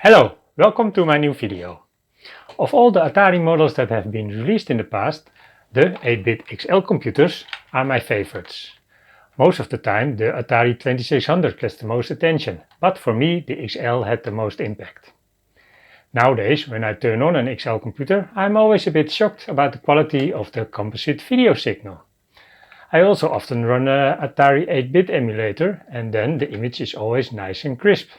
Hello, welcome to my new video. Of all the Atari models that have been released in the past, the 8-bit XL computers are my favorites. Most of the time the Atari 2600 gets the most attention, but for me the XL had the most impact. Nowadays, when I turn on an XL computer, I'm always a bit shocked about the quality of the composite video signal. I also often run an Atari 8-bit emulator and then the image is always nice and crisp.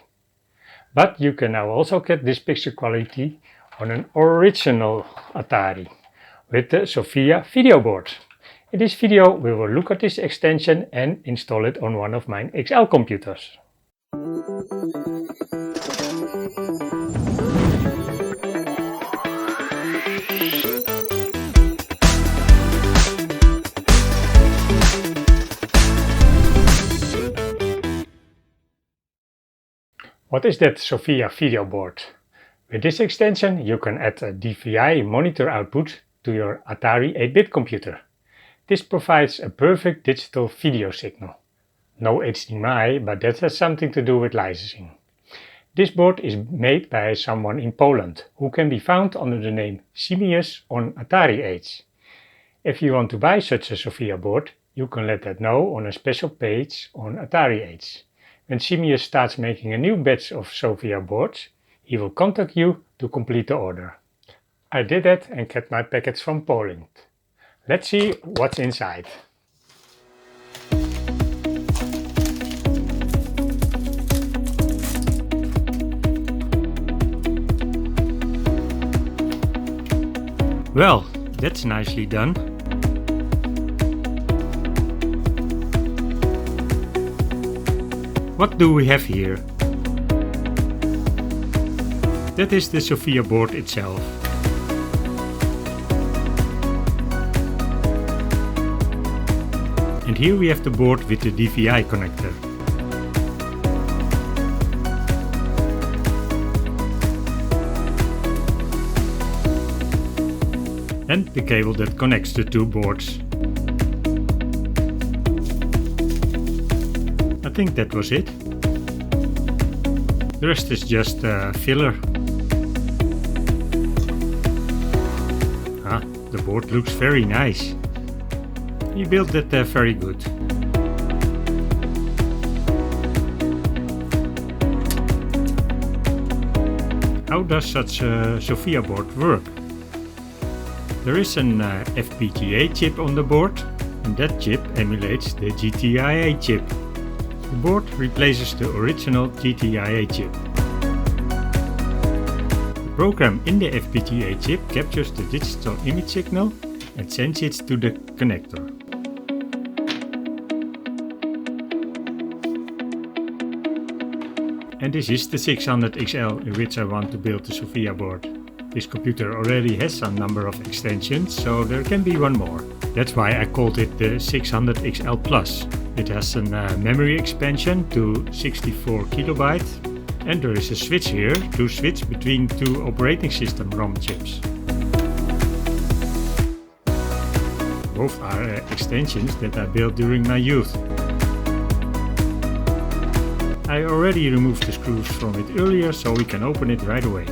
But you can now also get this picture quality on an original Atari with the Sophia video board. In this video we will look at this extension and install it on one of my XL computers. What is that Sofia video board? With this extension you can add a DVI monitor output to your Atari 8-bit computer. This provides a perfect digital video signal. No HDMI, but that has something to do with licensing. This board is made by someone in Poland, who can be found under the name Simius on AtariXl. If you want to buy such a Sofia board, you can let that know on a special page on AtariXl. When Simius starts making a new batch of Sofia boards, he will contact you to complete the order. I did that and kept my packets from Poland. Let's see what's inside. Well, that's nicely done. What do we have here? That is the Sofia board itself. And here we have the board with the DVI connector. And the cable that connects the two boards. I think that was it. The rest is just filler. The board looks very nice. He built that very good. How does such a Sofia board work? There is an FPGA chip on the board, and that chip emulates the GTIA chip. The board replaces the original GTIA chip. The program in the FPGA chip captures the digital image signal and sends it to the connector. And this is the 600XL in which I want to build the Sofia board. This computer already has a number of extensions, so there can be one more. That's why I called it the 600XL Plus. It has a memory expansion to 64 KB, and there is a switch here to switch between two operating system ROM chips. Both are extensions that I built during my youth. I already removed the screws from it earlier, so we can open it right away.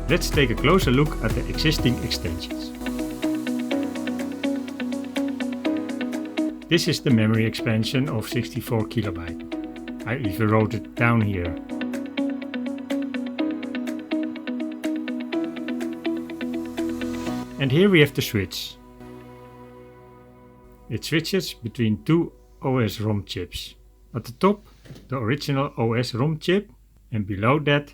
Let's take a closer look at the existing extensions. This is the memory expansion of 64 KB. I even wrote it down here. And here we have the switch. It switches between two OS ROM chips. At the top, the original OS ROM chip, and below that,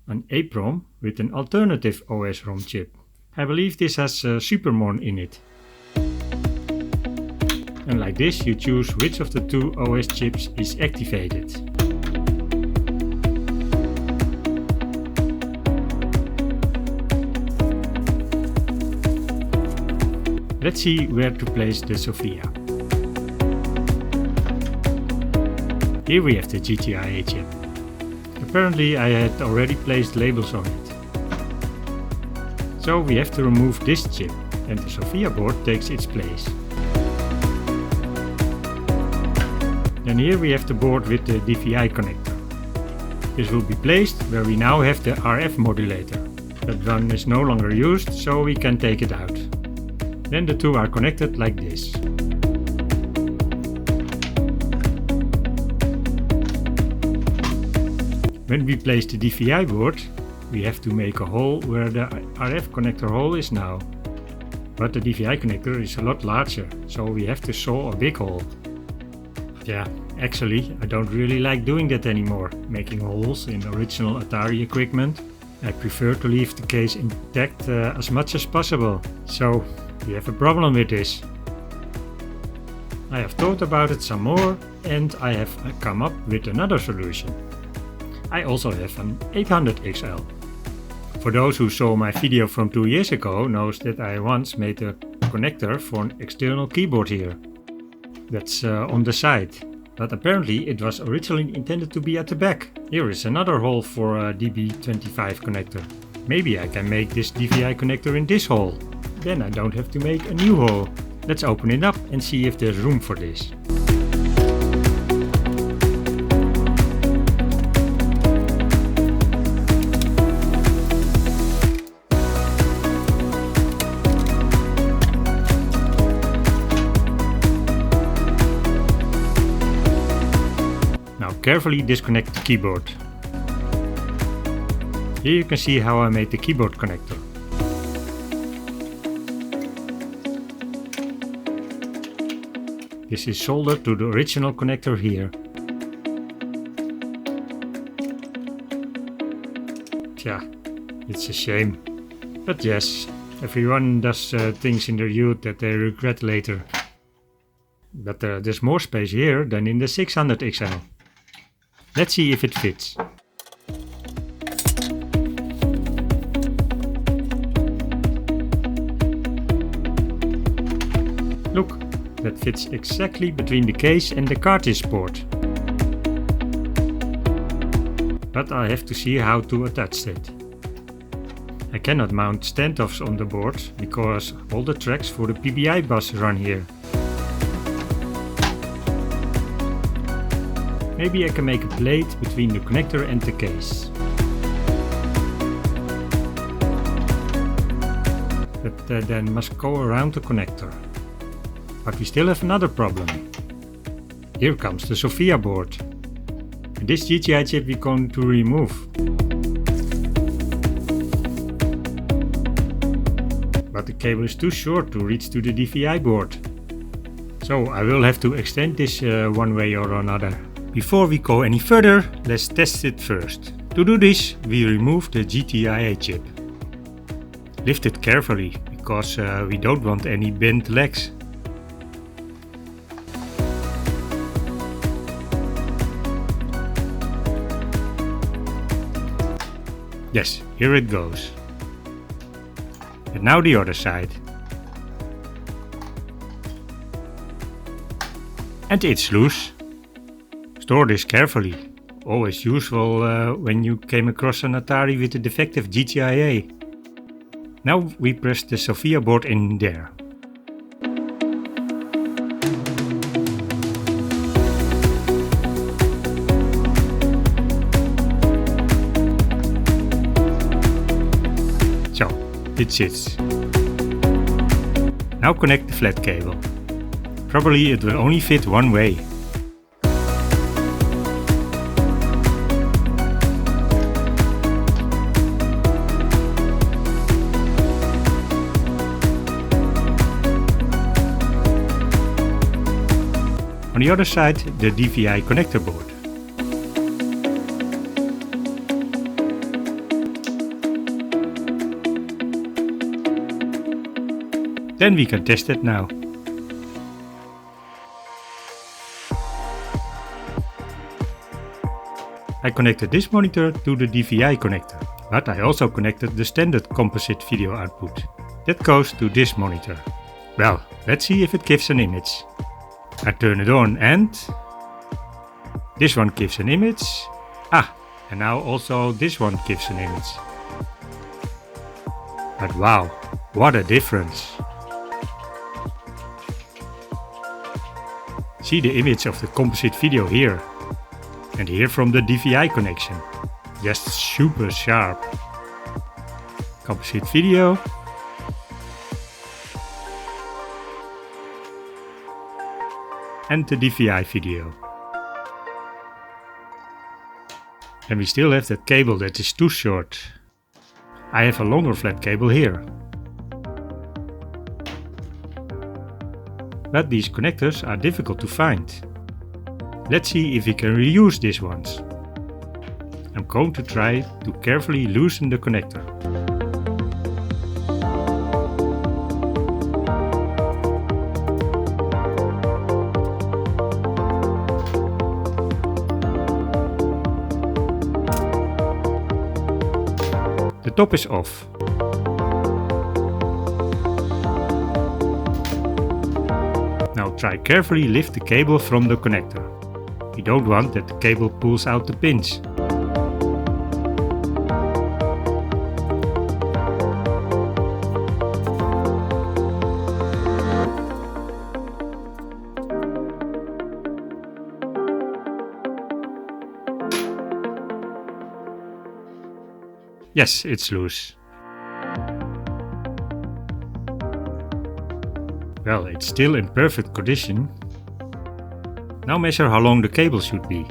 an EEPROM with an alternative OS ROM chip. I believe this has Supermon in it. And like this you choose which of the two OS chips is activated. Let's see where to place the Sofia. Here we have the GTIA chip. Apparently I had already placed labels on it. So we have to remove this chip and the Sofia board takes its place. Then here we have the board with the DVI connector. This will be placed where we now have the RF modulator. That one is no longer used, so we can take it out. Then the two are connected like this. When we place the DVI board, we have to make a hole where the RF connector hole is now. But the DVI connector is a lot larger, so we have to saw a big hole. Yeah, actually, I don't really like doing that anymore, making holes in original Atari equipment. I prefer to leave the case intact as much as possible. So, we have a problem with this. I have thought about it some more and I have come up with another solution. I also have an 800XL. For those who saw my video from 2 years ago knows that I once made a connector for an external keyboard here. That's on the side. But apparently it was originally intended to be at the back. Here is another hole for a DB25 connector. Maybe I can make this DVI connector in this hole. Then I don't have to make a new hole. Let's open it up and see if there's room for this. Carefully disconnect the keyboard. Here you can see how I made the keyboard connector. This is soldered to the original connector here. Tja, it's a shame. But yes, everyone does things in their youth that they regret later. But there's more space here than in the 600XL. Let's see if it fits. Look, that fits exactly between the case and the cartridge port. But I have to see how to attach it. I cannot mount standoffs on the board because all the tracks for the PBI bus run here. Maybe I can make a plate between the connector and the case. That then must go around the connector. But we still have another problem. Here comes the Sophia board. And this GTI chip we're going to remove. But the cable is too short to reach to the DVI board. So I will have to extend this one way or another. Before we go any further, let's test it first. To do this, we remove the GTIA chip. Lift it carefully, because we don't want any bent legs. Yes, here it goes. And now the other side. And it's loose. Store this carefully. Always useful when you came across an Atari with a defective GTIA. Now we press the Sophia board in there. So, it sits. Now connect the flat cable. Probably it will only fit one way. On the other side, the DVI connector board. Then we can test it now. I connected this monitor to the DVI connector, but I also connected the standard composite video output. That goes to this monitor. Well, let's see if it gives an image. I turn it on and this one gives an image. And now also this one gives an image. But wow, what a difference! See the image of the composite video here, and here from the DVI connection. just super sharp. Composite video. And the DVI video. And we still have that cable that is too short. I have a longer flat cable here. But these connectors are difficult to find. Let's see if we can reuse these ones. I'm going to try to carefully loosen the connector. The top is off. Now try carefully lift the cable from the connector. We don't want that the cable pulls out the pins. Yes, it's loose. Well, it's still in perfect condition. Now measure how long the cable should be.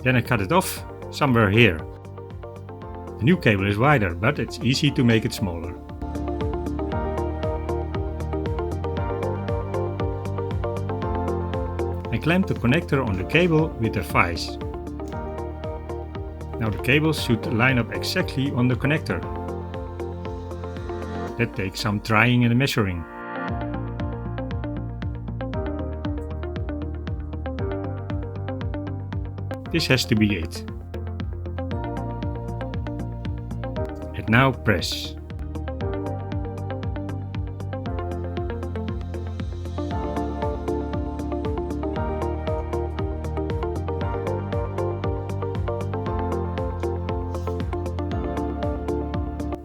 Then I cut it off somewhere here. The new cable is wider, but it's easy to make it smaller. I clamp the connector on the cable with a vise. Now the cables should line up exactly on the connector. That takes some trying and measuring. This has to be it. And now press.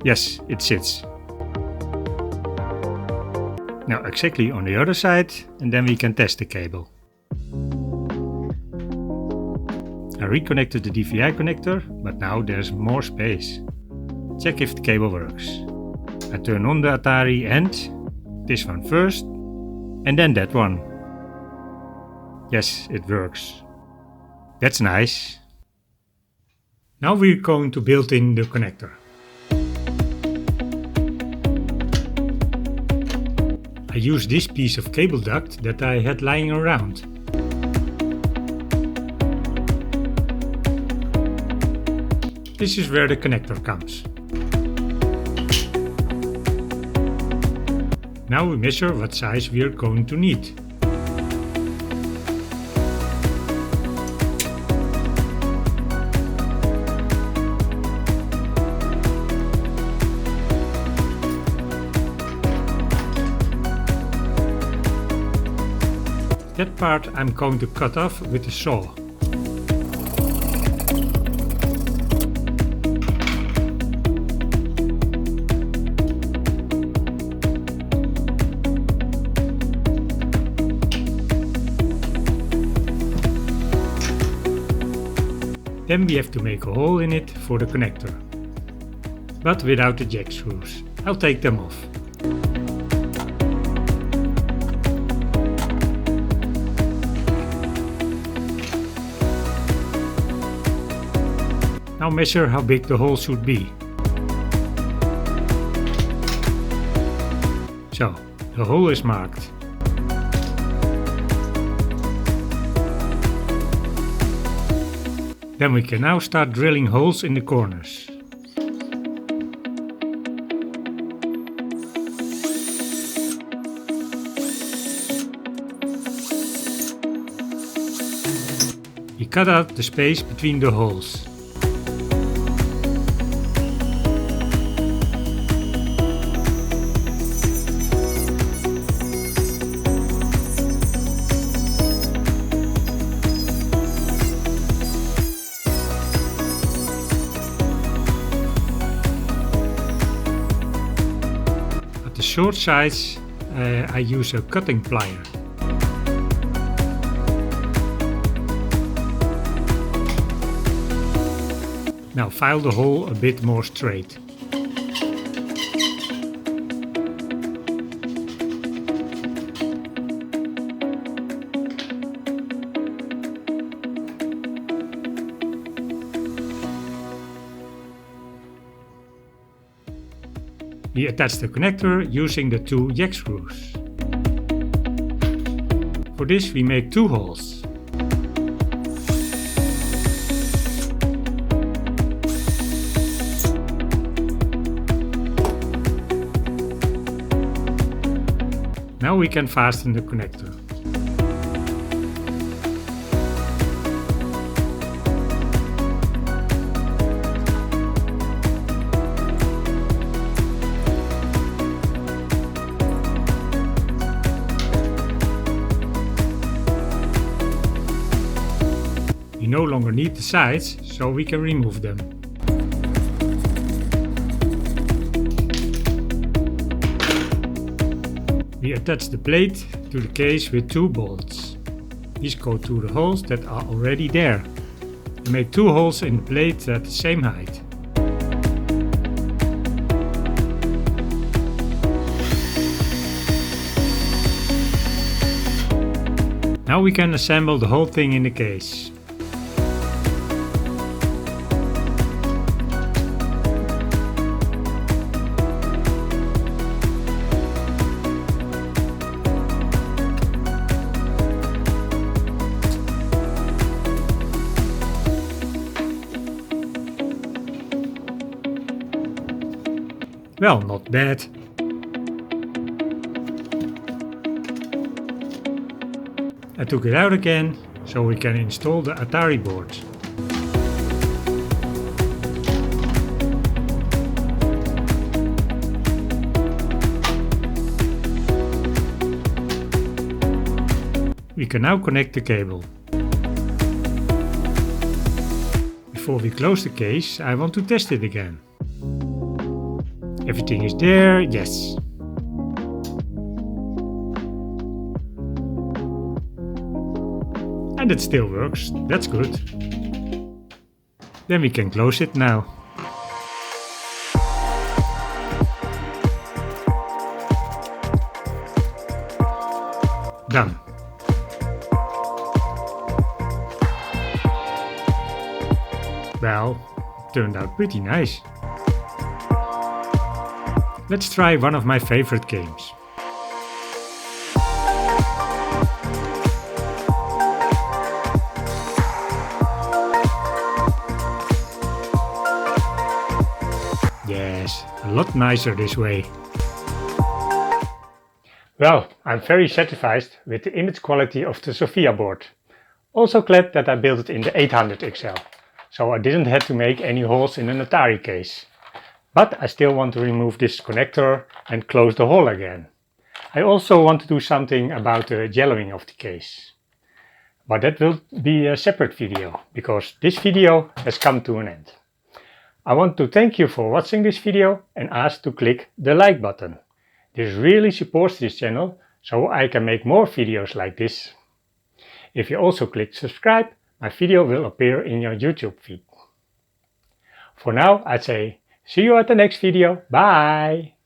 Yes, it sits. Now exactly on the other side, and then we can test the cable. I reconnected the DVI connector, but now there's more space. Check if the cable works. I turn on the Atari and this one first, and then that one. Yes, it works. That's nice. Now we're going to build in the connector. I use this piece of cable duct that I had lying around. This is where the connector comes. Now we measure what size we are going to need. That part I'm going to cut off with a saw. Then we have to make a hole in it for the connector. But without the jack screws. I'll take them off. Now measure how big the hole should be. So, the hole is marked. Then we can now start drilling holes in the corners. We cut out the space between the holes. short sides I use a cutting plier. Now file the hole a bit more straight. We attach the connector using the two jack screws. For this we make two holes. Now we can fasten the connector. We no longer need the sides, so we can remove them. We attach the plate to the case with two bolts. These go to the holes that are already there. We make two holes in the plate at the same height. Now we can assemble the whole thing in the case. Well, not bad. I took it out again, so we can install the Atari board. We can now connect the cable. Before we close the case, I want to test it again. Everything is there, yes. And it still works, that's good. Then we can close it now. Done. Well, turned out pretty nice. Let's try one of my favorite games. Yes, a lot nicer this way. Well, I'm very satisfied with the image quality of the Sophia board. Also glad that I built it in the 800 XL, so I didn't have to make any holes in an Atari case. But I still want to remove this connector and close the hole again. I also want to do something about the yellowing of the case. But that will be a separate video, because this video has come to an end. I want to thank you for watching this video and ask to click the like button. This really supports this channel, so I can make more videos like this. If you also click subscribe, my video will appear in your YouTube feed. For now, I'd say see you at the next video. Bye!